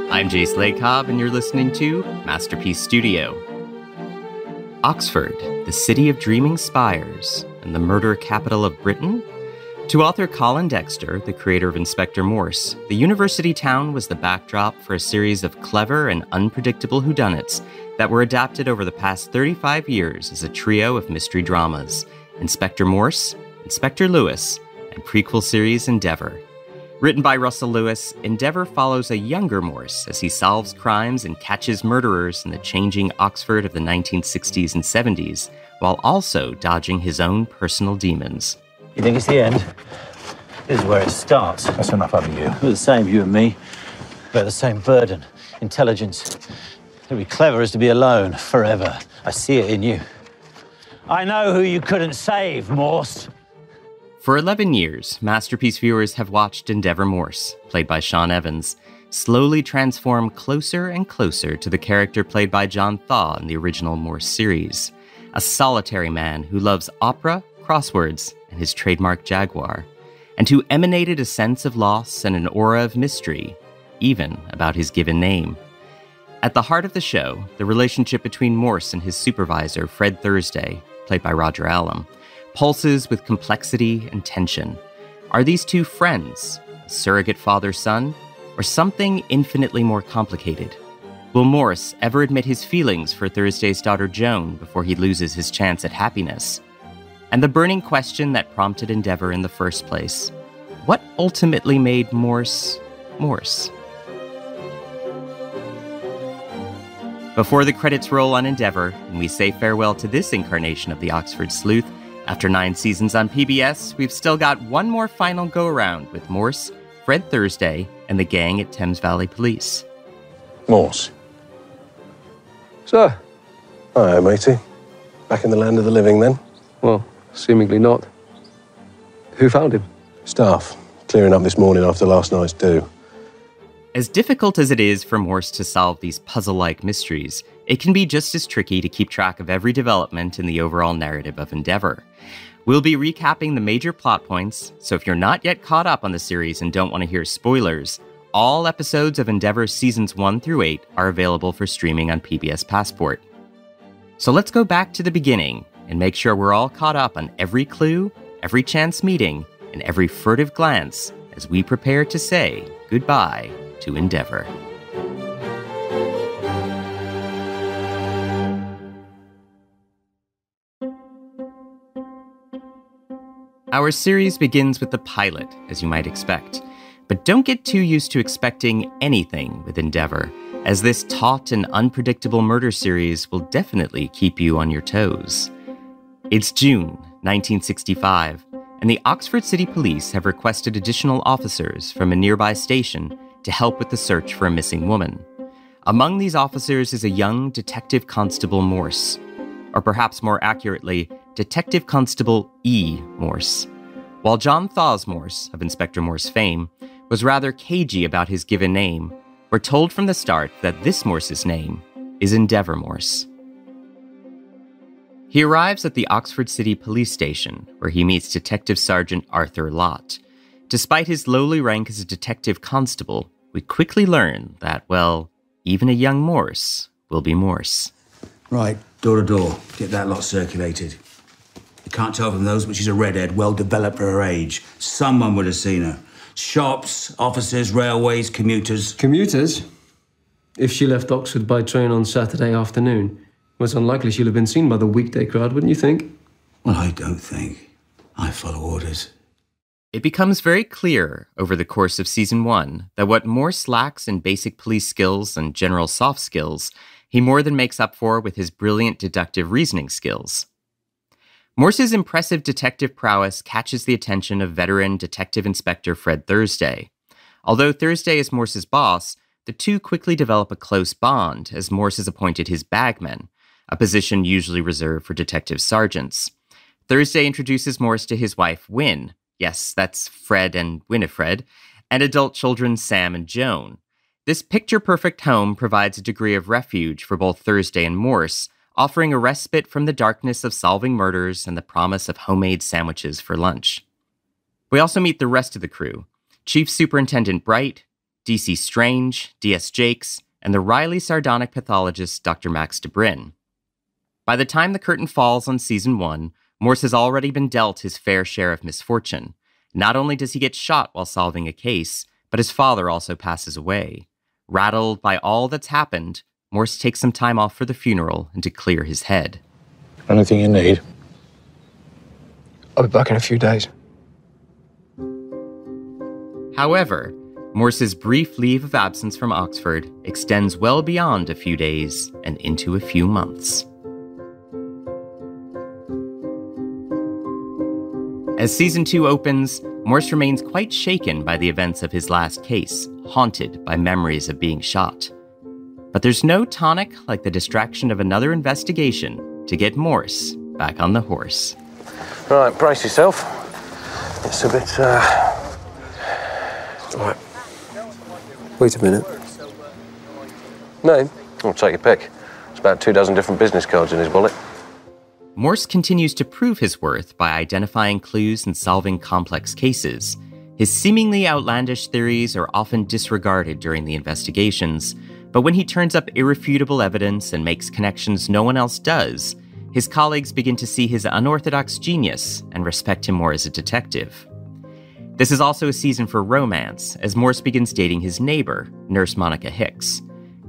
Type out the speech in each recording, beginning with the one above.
I'm Jace Lacob, and you're listening to Masterpiece Studio. Oxford, the city of dreaming spires and the murder capital of Britain? To author Colin Dexter, the creator of Inspector Morse, the university town was the backdrop for a series of clever and unpredictable whodunits that were adapted over the past 35 years as a trio of mystery dramas: Inspector Morse, Inspector Lewis, and prequel series Endeavour. Written by Russell Lewis, Endeavour follows a younger Morse as he solves crimes and catches murderers in the changing Oxford of the 1960s and 70s, while also dodging his own personal demons. You think it's the end? This is where it starts. That's enough out of you. We're the same, you and me. We're the same burden, intelligence. It'd be clever as to be alone forever. I see it in you. I know who you couldn't save, Morse. For 11 years, Masterpiece viewers have watched Endeavour Morse, played by Sean Evans, slowly transform closer and closer to the character played by John Thaw in the original Morse series, a solitary man who loves opera, crosswords, and his trademark Jaguar, and who emanated a sense of loss and an aura of mystery, even about his given name. At the heart of the show, the relationship between Morse and his supervisor, Fred Thursday, played by Roger Allam, pulses with complexity and tension. Are these two friends, a surrogate father-son, or something infinitely more complicated? Will Morse ever admit his feelings for Thursday's daughter Joan before he loses his chance at happiness? And the burning question that prompted Endeavour in the first place: what ultimately made Morse, Morse? Before the credits roll on Endeavour, and we say farewell to this incarnation of the Oxford sleuth, after 9 seasons on PBS, we've still got one more final go-around with Morse, Fred Thursday, and the gang at Thames Valley Police. Morse. Sir? Hi, matey. Back in the land of the living, then? Well, seemingly not. Who found him? Staff. Clearing up this morning after last night's do. As difficult as it is for Morse to solve these puzzle-like mysteries, it can be just as tricky to keep track of every development in the overall narrative of Endeavour. We'll be recapping the major plot points, so if you're not yet caught up on the series and don't want to hear spoilers, all episodes of Endeavour Seasons 1 through 8 are available for streaming on PBS Passport. So let's go back to the beginning and make sure we're all caught up on every clue, every chance meeting, and every furtive glance as we prepare to say goodbye to Endeavour. Our series begins with the pilot, as you might expect. But don't get too used to expecting anything with Endeavour, as this taut and unpredictable murder series will definitely keep you on your toes. It's June 1965, and the Oxford City Police have requested additional officers from a nearby station to help with the search for a missing woman. Among these officers is a young Detective Constable Morse, or perhaps more accurately, Detective Constable E. Morse. While John Thaw's Morse, of Inspector Morse fame, was rather cagey about his given name, we're told from the start that this Morse's name is Endeavour Morse. He arrives at the Oxford City Police Station, where he meets Detective Sergeant Arthur Lott. Despite his lowly rank as a detective constable, we quickly learn that, well, even a young Morse will be Morse. Right, door to door. Get that lot circulated. You can't tell from those, but she's a redhead, well developed for her age. Someone would have seen her. Shops, offices, railways, commuters. Commuters? If she left Oxford by train on Saturday afternoon, it was unlikely she'll have been seen by the weekday crowd, wouldn't you think? Well, I don't think. I follow orders. It becomes very clear over the course of Season 1 that what Morse lacks in basic police skills and general soft skills, he more than makes up for with his brilliant deductive reasoning skills. Morse's impressive detective prowess catches the attention of veteran Detective Inspector Fred Thursday. Although Thursday is Morse's boss, the two quickly develop a close bond as Morse is appointed his bagman, a position usually reserved for detective sergeants. Thursday introduces Morse to his wife, Wynne. Yes, that's Fred and Winifred, and adult children Sam and Joan. This picture-perfect home provides a degree of refuge for both Thursday and Morse, offering a respite from the darkness of solving murders and the promise of homemade sandwiches for lunch. We also meet the rest of the crew: Chief Superintendent Bright, D.C. Strange, D.S. Jakes, and the wryly sardonic pathologist Dr. Max de Bryn. By the time the curtain falls on Season 1, Morse has already been dealt his fair share of misfortune. Not only does he get shot while solving a case, but his father also passes away. Rattled by all that's happened, Morse takes some time off for the funeral and to clear his head. Anything you need? I'll be back in a few days. However, Morse's brief leave of absence from Oxford extends well beyond a few days and into a few months. As Season 2 opens, Morse remains quite shaken by the events of his last case, haunted by memories of being shot. But there's no tonic like the distraction of another investigation to get Morse back on the horse. Right, brace yourself. It's a bit, Right. Wait a minute. Name? I'll take your pick. There's about 24 different business cards in his wallet. Morse continues to prove his worth by identifying clues and solving complex cases. His seemingly outlandish theories are often disregarded during the investigations, but when he turns up irrefutable evidence and makes connections no one else does, his colleagues begin to see his unorthodox genius and respect him more as a detective. This is also a season for romance, as Morse begins dating his neighbor, Nurse Monica Hicks.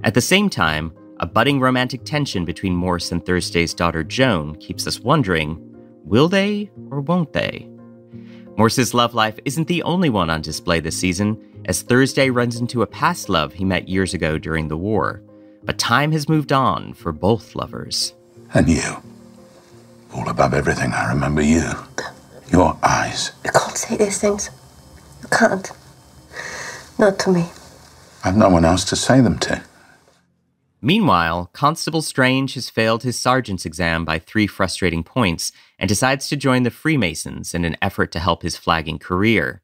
At the same time, a budding romantic tension between Morse and Thursday's daughter Joan keeps us wondering, will they or won't they? Morse's love life isn't the only one on display this season, as Thursday runs into a past love he met years ago during the war. But time has moved on for both lovers. And you. All above everything, I remember you. Your eyes. You can't say these things. You can't. Not to me. I've no one else to say them to. Meanwhile, Constable Strange has failed his sergeant's exam by 3 frustrating points and decides to join the Freemasons in an effort to help his flagging career.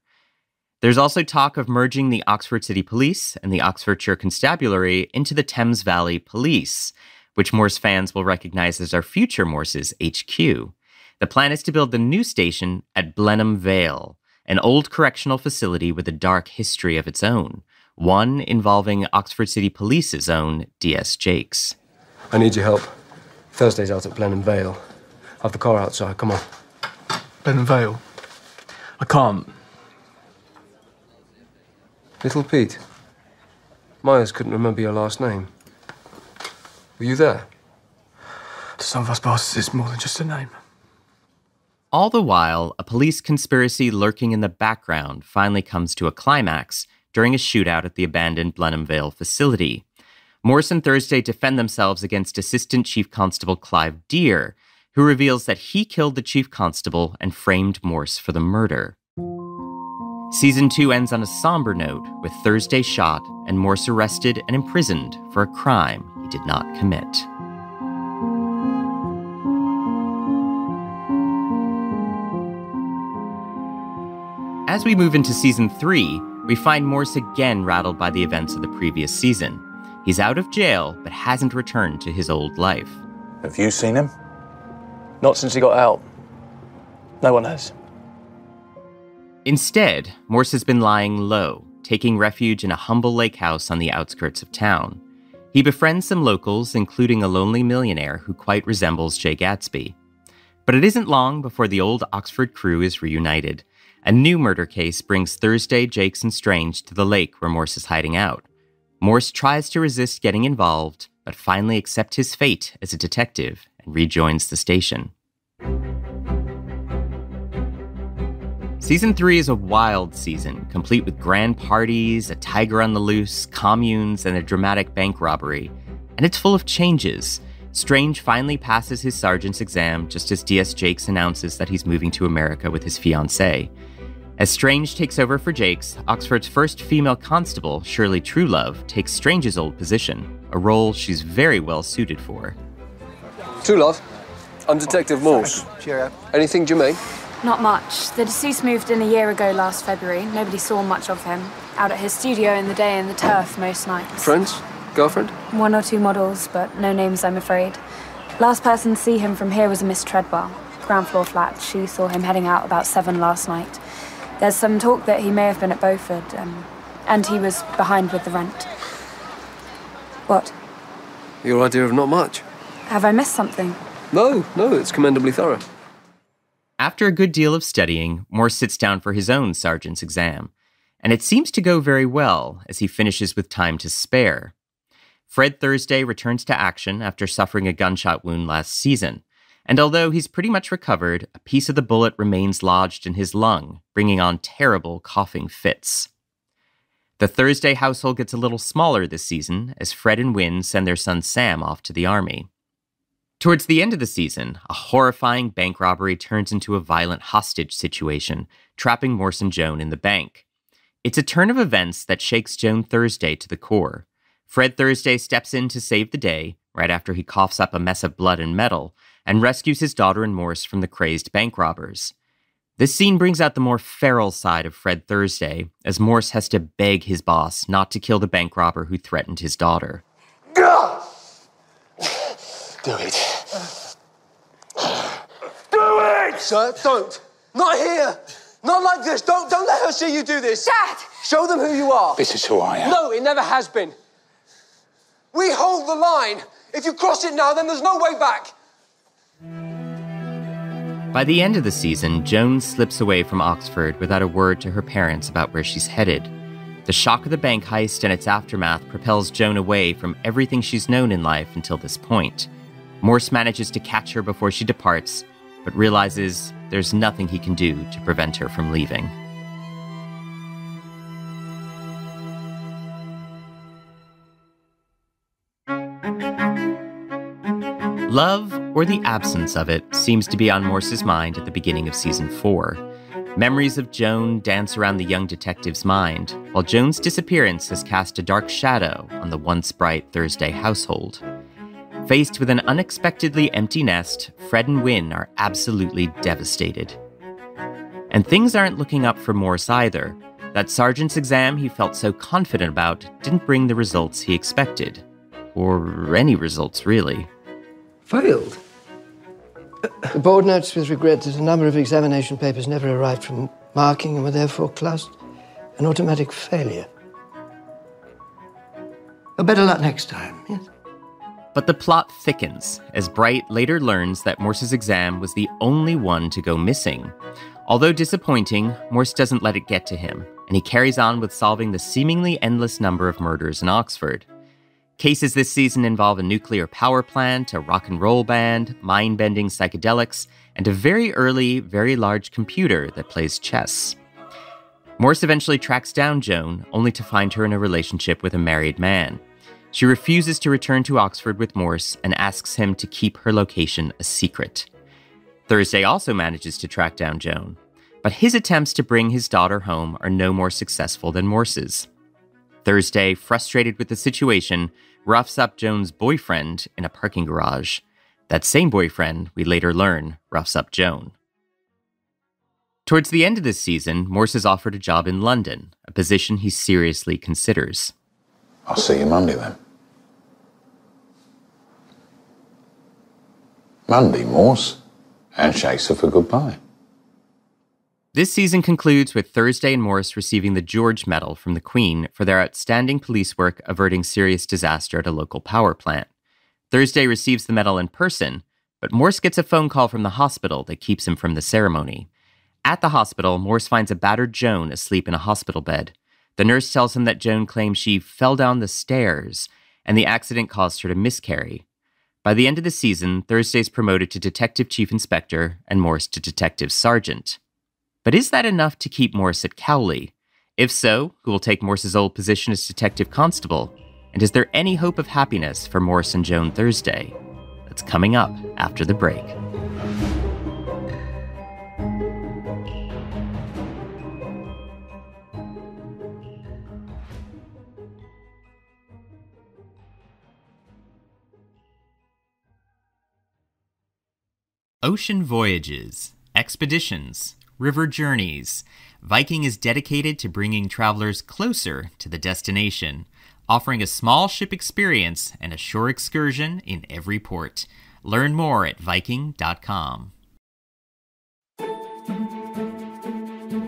There's also talk of merging the Oxford City Police and the Oxfordshire Constabulary into the Thames Valley Police, which Morse fans will recognize as our future Morse's HQ. The plan is to build the new station at Blenheim Vale, an old correctional facility with a dark history of its own, one involving Oxford City Police's own D.S. Jakes. I need your help. Thursday's out at Blenheim Vale. Have the car outside, come on. Blenheim Vale? I can't. Little Pete. Myers couldn't remember your last name. Were you there? To some of us bastards, it's more than just a name. All the while, a police conspiracy lurking in the background finally comes to a climax during a shootout at the abandoned Blenheim Vale facility. Morse and Thursday defend themselves against Assistant Chief Constable Clive Deere, who reveals that he killed the Chief Constable and framed Morse for the murder. Season 2 ends on a somber note, with Thursday shot and Morse arrested and imprisoned for a crime he did not commit. As we move into Season 3, we find Morse again rattled by the events of the previous season. He's out of jail, but hasn't returned to his old life. Have you seen him? Not since he got out. No one has. Instead, Morse has been lying low, taking refuge in a humble lake house on the outskirts of town. He befriends some locals, including a lonely millionaire who quite resembles Jay Gatsby. But it isn't long before the old Oxford crew is reunited. A new murder case brings Thursday, Jakes, and Strange to the lake where Morse is hiding out. Morse tries to resist getting involved, but finally accepts his fate as a detective and rejoins the station. Season 3 is a wild season, complete with grand parties, a tiger on the loose, communes, and a dramatic bank robbery. And it's full of changes. Strange finally passes his sergeant's exam just as D.S. Jakes announces that he's moving to America with his fiancée. As Strange takes over for Jakes, Oxford's first female constable, Shirley Truelove, takes Strange's old position, a role she's very well suited for. Truelove, I'm Detective Morse. Cheerio. Anything germane? Not much. The deceased moved in a year ago last February. Nobody saw much of him. Out at his studio in the day in the turf most nights. Friends? Girlfriend? 1 or 2 models, but no names, I'm afraid. Last person to see him from here was a Miss Treadwell. Ground floor flat. She saw him heading out about 7 last night. There's some talk that he may have been at Beaufort. And he was behind with the rent. What? Your idea of not much? Have I missed something? No, it's commendably thorough. After a good deal of studying, Morse sits down for his own sergeant's exam, and it seems to go very well as he finishes with time to spare. Fred Thursday returns to action after suffering a gunshot wound last season, and although he's pretty much recovered, a piece of the bullet remains lodged in his lung, bringing on terrible coughing fits. The Thursday household gets a little smaller this season as Fred and Wynne send their son Sam off to the army. Towards the end of the season, a horrifying bank robbery turns into a violent hostage situation, trapping Morse and Joan in the bank. It's a turn of events that shakes Joan Thursday to the core. Fred Thursday steps in to save the day, right after he coughs up a mess of blood and metal, and rescues his daughter and Morse from the crazed bank robbers. This scene brings out the more feral side of Fred Thursday, as Morse has to beg his boss not to kill the bank robber who threatened his daughter. Do it. Do it! Sir, don't. Not here. Not like this. Don't let her see you do this. Dad! Show them who you are. This is who I am. No, it never has been. We hold the line. If you cross it now, then there's no way back. By the end of the season, Joan slips away from Oxford without a word to her parents about where she's headed. The shock of the bank heist and its aftermath propels Joan away from everything she's known in life until this point. Morse manages to catch her before she departs, but realizes there's nothing he can do to prevent her from leaving. Love, or the absence of it, seems to be on Morse's mind at the beginning of Season 4. Memories of Joan dance around the young detective's mind, while Joan's disappearance has cast a dark shadow on the once bright Thursday household. Faced with an unexpectedly empty nest, Fred and Wynne are absolutely devastated. And things aren't looking up for Morse either. That sergeant's exam he felt so confident about didn't bring the results he expected. Or any results, really. Failed? The board notes with regret that a number of examination papers never arrived from marking and were therefore classed an automatic failure. Well, better luck next time, yes? But the plot thickens, as Bright later learns that Morse's exam was the only one to go missing. Although disappointing, Morse doesn't let it get to him, and he carries on with solving the seemingly endless number of murders in Oxford. Cases this season involve a nuclear power plant, a rock and roll band, mind-bending psychedelics, and a very early, very large computer that plays chess. Morse eventually tracks down Joan, only to find her in a relationship with a married man. She refuses to return to Oxford with Morse and asks him to keep her location a secret. Thursday also manages to track down Joan, but his attempts to bring his daughter home are no more successful than Morse's. Thursday, frustrated with the situation, roughs up Joan's boyfriend in a parking garage. That same boyfriend, we later learn, roughs up Joan. Towards the end of this season, Morse is offered a job in London, a position he seriously considers. I'll see you Monday then. Monday, Morse. Handshakes are for goodbye. This season concludes with Thursday and Morse receiving the George Medal from the Queen for their outstanding police work averting serious disaster at a local power plant. Thursday receives the medal in person, but Morse gets a phone call from the hospital that keeps him from the ceremony. At the hospital, Morse finds a battered Joan asleep in a hospital bed. The nurse tells him that Joan claims she fell down the stairs, and the accident caused her to miscarry. By the end of the season, Thursday's promoted to Detective Chief Inspector and Morse to Detective Sergeant. But is that enough to keep Morse at Cowley? If so, who will take Morse's old position as Detective Constable? And is there any hope of happiness for Morse and Joan Thursday? That's coming up after the break. Ocean voyages, expeditions, river journeys. Viking is dedicated to bringing travelers closer to the destination, offering a small ship experience and a shore excursion in every port. Learn more at Viking.com.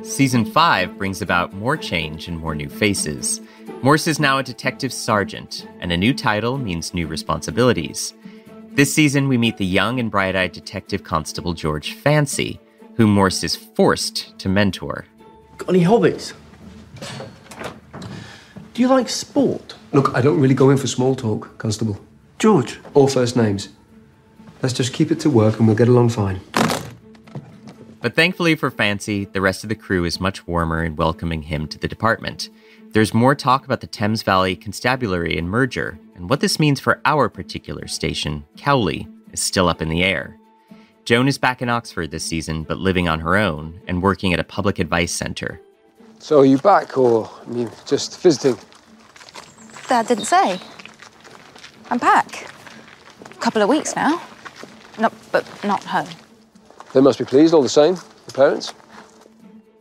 Season 5 brings about more change and more new faces. Morse is now a detective sergeant, and a new title means new responsibilities. This season, we meet the young and bright-eyed detective constable George Fancy, whom Morse is forced to mentor. Got any hobbies? Do you like sport? Look, I don't really go in for small talk, Constable. George? All first names. Let's just keep it to work and we'll get along fine. But thankfully for Fancy, the rest of the crew is much warmer in welcoming him to the department. There's more talk about the Thames Valley Constabulary and merger, and what this means for our particular station, Cowley, is still up in the air. Joan is back in Oxford this season, but living on her own and working at a public advice centre. So are you back, or, just visiting? Dad didn't say. I'm back. A couple of weeks now. But not home. They must be pleased all the same, the parents.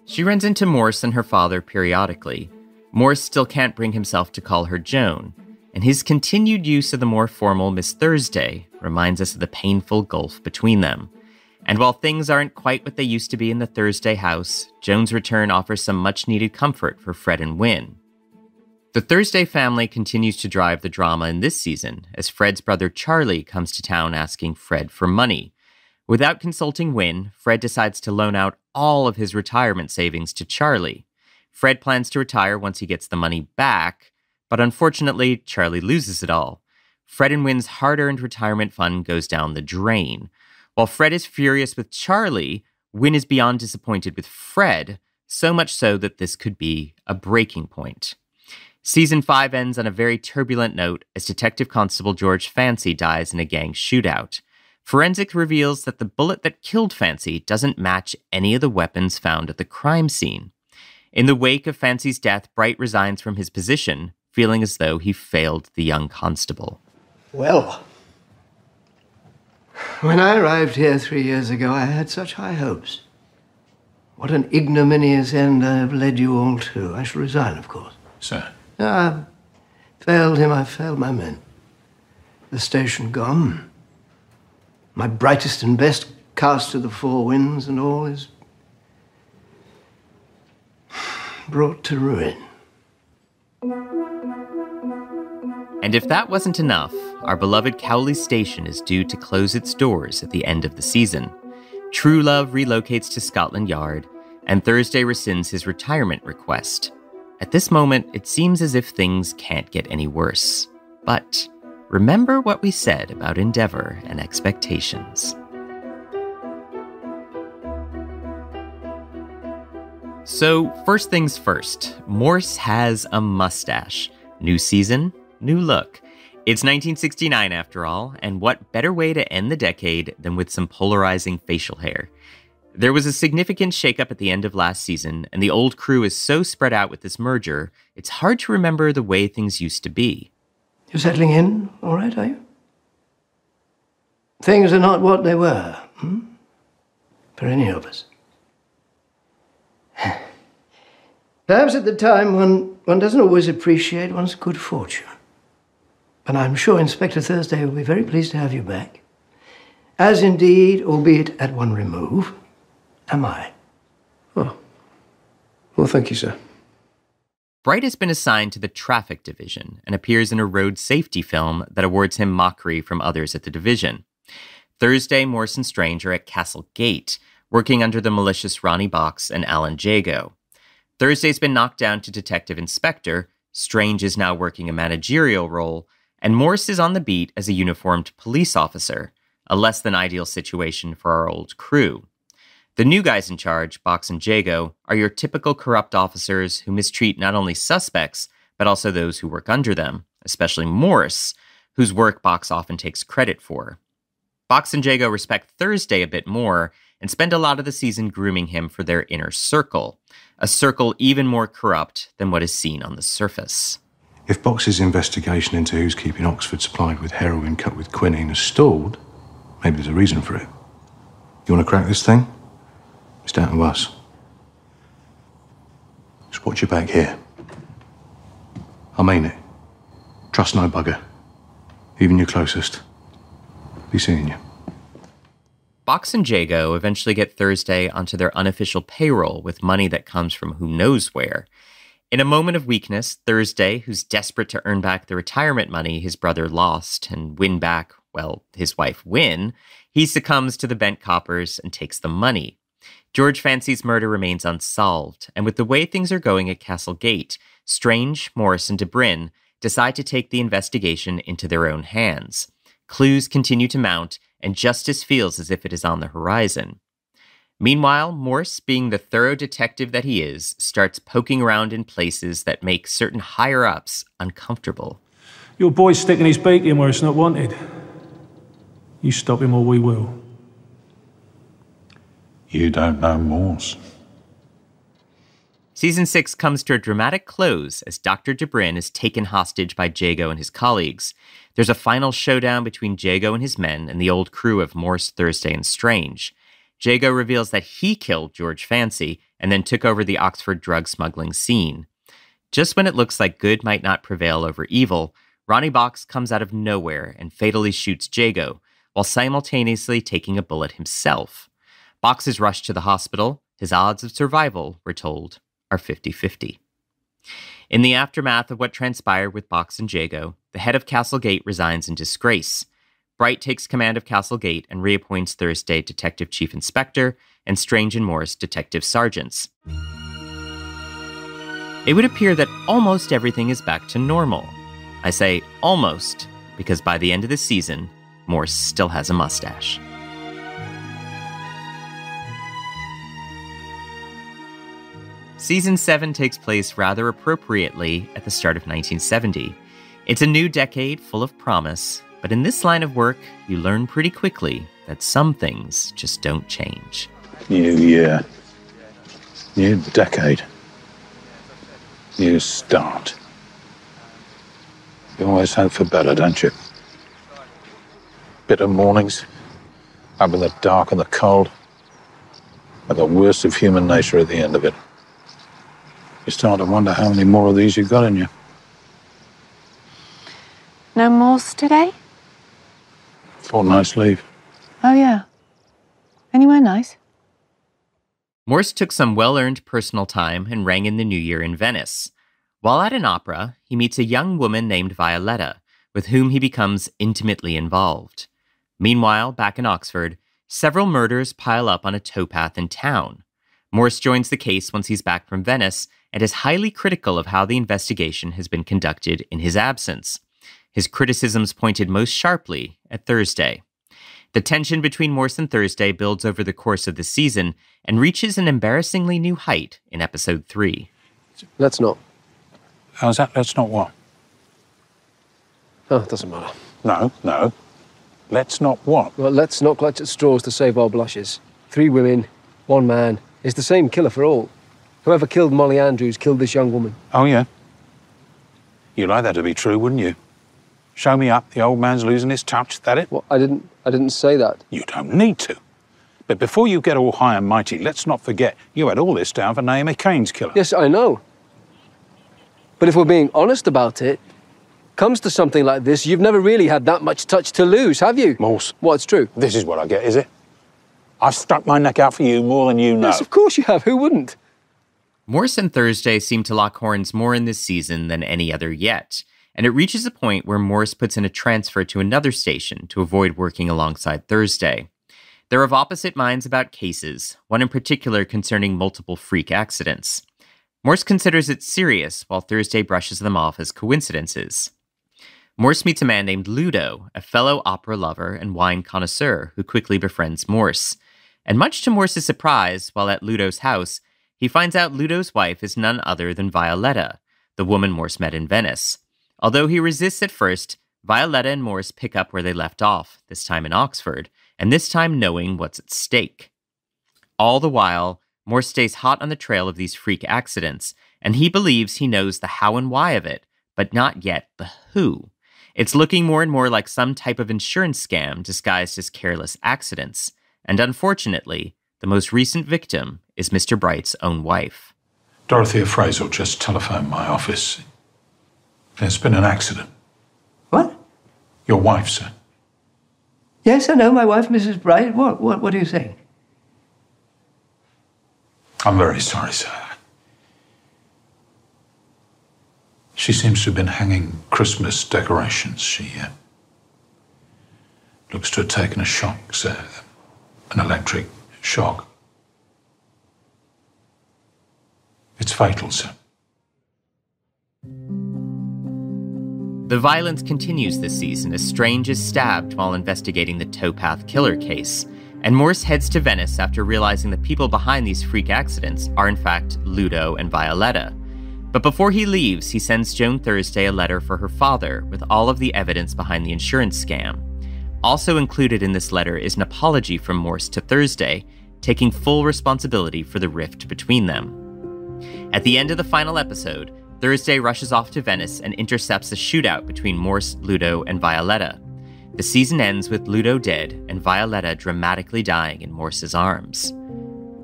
She runs into Morse and her father periodically. Morse still can't bring himself to call her Joan, and his continued use of the more formal Miss Thursday reminds us of the painful gulf between them. And while things aren't quite what they used to be in the Thursday house, Joan's return offers some much-needed comfort for Fred and Wynne. The Thursday family continues to drive the drama in this season, as Fred's brother Charlie comes to town asking Fred for money. Without consulting Wynne, Fred decides to loan out all of his retirement savings to Charlie. Fred plans to retire once he gets the money back, but unfortunately, Charlie loses it all. Fred and Wynne's hard-earned retirement fund goes down the drain. While Fred is furious with Charlie, Wynne is beyond disappointed with Fred, so much so that this could be a breaking point. Season 5 ends on a very turbulent note as Detective Constable George Fancy dies in a gang shootout. Forensics reveals that the bullet that killed Fancy doesn't match any of the weapons found at the crime scene. In the wake of Fancy's death, Bright resigns from his position, feeling as though he failed the young constable. Well, when I arrived here 3 years ago, I had such high hopes. What an ignominious end I have led you all to. I shall resign, of course. Sir? I failed him, I failed my men. The station gone. My brightest and best cast to the four winds, and all is brought to ruin. And if that wasn't enough, our beloved Cowley Station is due to close its doors at the end of the season. True Love relocates to Scotland Yard, and Thursday rescinds his retirement request. At this moment, it seems as if things can't get any worse. But remember what we said about Endeavour and expectations. So, first things first, Morse has a mustache. New season, new look. It's 1969 after all, and what better way to end the decade than with some polarizing facial hair? There was a significant shakeup at the end of last season, and the old crew is so spread out with this merger, it's hard to remember the way things used to be. You're settling in all right, are you? Things are not what they were, for any of us. Perhaps at the time one doesn't always appreciate one's good fortune. But I'm sure Inspector Thursday will be very pleased to have you back. As indeed, albeit at one remove, am I. Oh. Well, thank you, sir. Bright has been assigned to the traffic division and appears in a road safety film that awards him mockery from others at the division. Thursday, Morse and Strange are at Castle Gate, working under the malicious Ronnie Box and Alan Jago. Thursday's been knocked down to detective inspector, Strange is now working a managerial role, and Morse is on the beat as a uniformed police officer, a less than ideal situation for our old crew. The new guys in charge, Box and Jago, are your typical corrupt officers who mistreat not only suspects, but also those who work under them, especially Morse, whose work Box often takes credit for. Box and Jago respect Thursday a bit more and spend a lot of the season grooming him for their inner circle, a circle even more corrupt than what is seen on the surface. If Box's investigation into who's keeping Oxford supplied with heroin cut with quinine has stalled, maybe there's a reason for it. You want to crack this thing? It's down to us. Just watch your back here. I mean it. Trust no bugger. Even your closest. Be seeing you. Box and Jago eventually get Thursday onto their unofficial payroll with money that comes from who knows where. In a moment of weakness, Thursday, who's desperate to earn back the retirement money his brother lost and win back, well, his wife Win, he succumbs to the bent coppers and takes the money. George Fancy's murder remains unsolved, and with the way things are going at Castle Gate, Strange, Morse, and DeBryn decide to take the investigation into their own hands. Clues continue to mount, and justice feels as if it is on the horizon. Meanwhile, Morse, being the thorough detective that he is, starts poking around in places that make certain higher-ups uncomfortable. Your boy's sticking his beak in where it's not wanted. You stop him or we will. You don't know Morse. Season 6 comes to a dramatic close as Dr. DeBryn is taken hostage by Jago and his colleagues. There's a final showdown between Jago and his men and the old crew of Morse, Thursday, and Strange. Jago reveals that he killed George Fancy and then took over the Oxford drug smuggling scene. Just when it looks like good might not prevail over evil, Ronnie Box comes out of nowhere and fatally shoots Jago, while simultaneously taking a bullet himself. Box is rushed to the hospital. His odds of survival, we're told, are 50-50. In the aftermath of what transpired with Box and Jago, the head of Castle Gate resigns in disgrace. Bright takes command of Castle Gate and reappoints Thursday Detective Chief Inspector and Strange and Morse Detective Sergeants. It would appear that almost everything is back to normal. I say almost because by the end of the season, Morse still has a mustache. Season 7 takes place rather appropriately at the start of 1970. It's a new decade full of promise, but in this line of work, you learn pretty quickly that some things just don't change. New year. New decade. New start. You always hope for better, don't you? Bitter mornings, up in the dark and the cold, and the worst of human nature at the end of it. You start to wonder how many more of these you've got in you. No Morse today? Fortnight's leave. Oh, yeah. Anywhere nice? Morse took some well-earned personal time and rang in the new year in Venice. While at an opera, he meets a young woman named Violetta, with whom he becomes intimately involved. Meanwhile, back in Oxford, several murders pile up on a towpath in town. Morse joins the case once he's back from Venice and is highly critical of how the investigation has been conducted in his absence. His criticisms pointed most sharply at Thursday. The tension between Morse and Thursday builds over the course of the season and reaches an embarrassingly new height in episode 3. Let's not. How's that? Let's not what? Oh, it doesn't matter. No. Let's not what? Well, let's not clutch at straws to save our blushes. 3 women, 1 man. It's the same killer for all. Whoever killed Molly Andrews killed this young woman. Oh, yeah? You'd like that to be true, wouldn't you? Show me up, the old man's losing his touch, that it? Well, I didn't say that. You don't need to. But before you get all high and mighty, let's not forget you had all this down for Naomi Cain's killer. Yes, I know. But if we're being honest about it, comes to something like this, you've never really had that much touch to lose, have you? Morse. What's true? This is what I get, is it? I've stuck my neck out for you more than you know. Yes, of course you have. Who wouldn't? Morse and Thursday seem to lock horns more in this season than any other yet, and it reaches a point where Morse puts in a transfer to another station to avoid working alongside Thursday. They're of opposite minds about cases, one in particular concerning multiple freak accidents. Morse considers it serious, while Thursday brushes them off as coincidences. Morse meets a man named Ludo, a fellow opera lover and wine connoisseur who quickly befriends Morse. And much to Morse's surprise, while at Ludo's house, he finds out Ludo's wife is none other than Violetta, the woman Morse met in Venice. Although he resists at first, Violetta and Morse pick up where they left off, this time in Oxford, and this time knowing what's at stake. All the while, Morse stays hot on the trail of these freak accidents, and he believes he knows the how and why of it, but not yet the who. It's looking more and more like some type of insurance scam disguised as careless accidents, and unfortunately, the most recent victim is Mr. Bright's own wife. Dorothea Fraser just telephoned my office. There's been an accident. What? Your wife, sir. Yes, I know, my wife, Mrs. Bright. What are you saying? I'm very sorry, sir. She seems to have been hanging Christmas decorations. She looks to have taken a shock, sir. An electric shock. It's fatal, sir. The violence continues this season as Strange is stabbed while investigating the towpath killer case, and Morse heads to Venice after realizing the people behind these freak accidents are in fact Ludo and Violetta. But before he leaves, he sends Joan Thursday a letter for her father with all of the evidence behind the insurance scam. Also included in this letter is an apology from Morse to Thursday, taking full responsibility for the rift between them. At the end of the final episode, Thursday rushes off to Venice and intercepts a shootout between Morse, Ludo, and Violetta. The season ends with Ludo dead and Violetta dramatically dying in Morse's arms.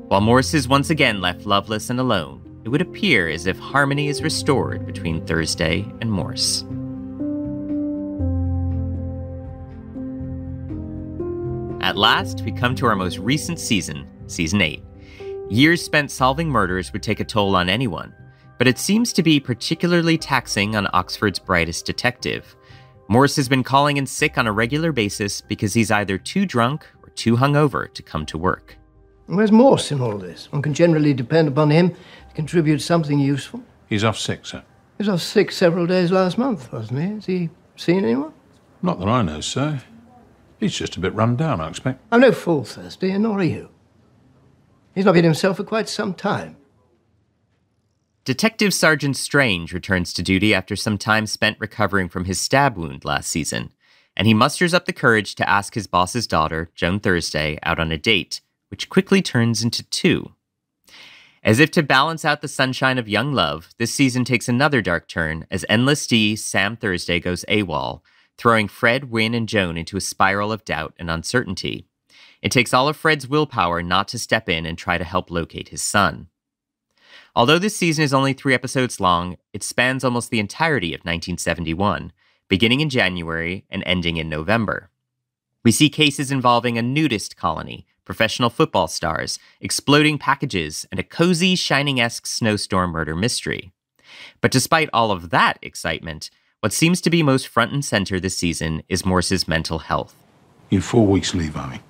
While Morse is once again left loveless and alone, it would appear as if harmony is restored between Thursday and Morse. At last, we come to our most recent season, Season 8. Years spent solving murders would take a toll on anyone, but it seems to be particularly taxing on Oxford's brightest detective. Morse has been calling in sick on a regular basis because he's either too drunk or too hungover to come to work. Where's Morse in all this? One can generally depend upon him to contribute something useful. He's off sick, sir. He was off sick several days last month, wasn't he? Has he seen anyone? Not that I know, sir. He's just a bit run down, I expect. I'm no fool, Thursday, and nor are you. He's not been himself for quite some time. Detective Sergeant Strange returns to duty after some time spent recovering from his stab wound last season, and he musters up the courage to ask his boss's daughter, Joan Thursday, out on a date, which quickly turns into two. As if to balance out the sunshine of young love, this season takes another dark turn as Endless D, Sam Thursday, goes AWOL, throwing Fred, Wynne, and Joan into a spiral of doubt and uncertainty. It takes all of Fred's willpower not to step in and try to help locate his son. Although this season is only 3 episodes long, it spans almost the entirety of 1971, beginning in January and ending in November. We see cases involving a nudist colony, professional football stars, exploding packages, and a cozy, Shining-esque snowstorm murder mystery. But despite all of that excitement, what seems to be most front and center this season is Morse's mental health. You've 4 weeks leave, Amy.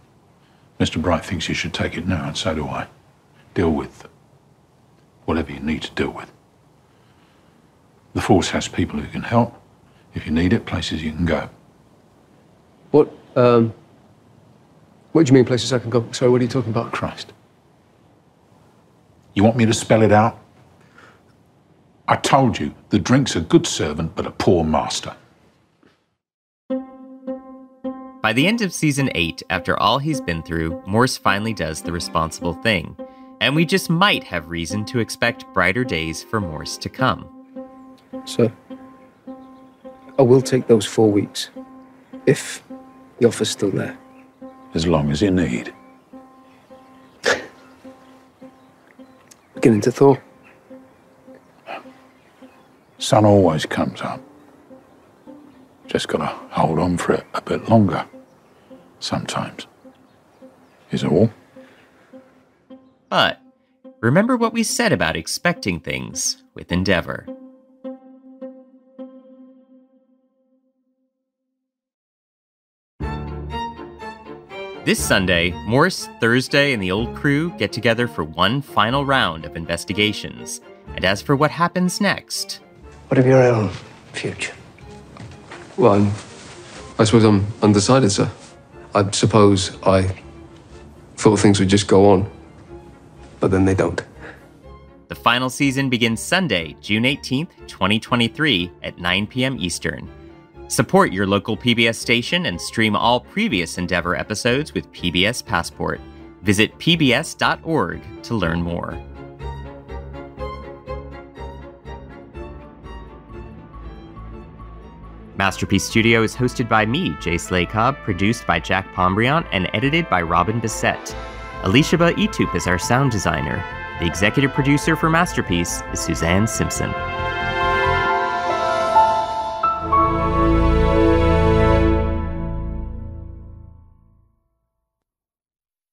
Mr. Bright thinks you should take it now, and so do I. Deal with whatever you need to deal with. The force has people who can help. If you need it, places you can go. What do you mean, places I can go? Sorry, what are you talking about? Christ. You want me to spell it out? I told you, the drink's a good servant, but a poor master. By the end of Season 8, after all he's been through, Morse finally does the responsible thing. And we just might have reason to expect brighter days for Morse to come. Sir, I will take those 4 weeks, if the offer's still there. As long as you need. Beginning to thaw. Sun always comes up. Just gotta hold on for it a bit longer. Sometimes. Is all. But remember what we said about expecting things with Endeavour. This Sunday, Morse, Thursday, and the old crew get together for one final round of investigations. And as for what happens next... What of your own future? Well, I suppose I'm undecided, sir. I suppose I thought things would just go on, but then they don't. The final season begins Sunday, June 18th, 2023 at 9 p.m. Eastern. Support your local PBS station and stream all previous Endeavour episodes with PBS Passport. Visit pbs.org to learn more. Masterpiece Studio is hosted by me, Jay Slay-Cobb, produced by Jack Pombriant, and edited by Robin Bissett. Elishaba Etup is our sound designer. The executive producer for Masterpiece is Suzanne Simpson.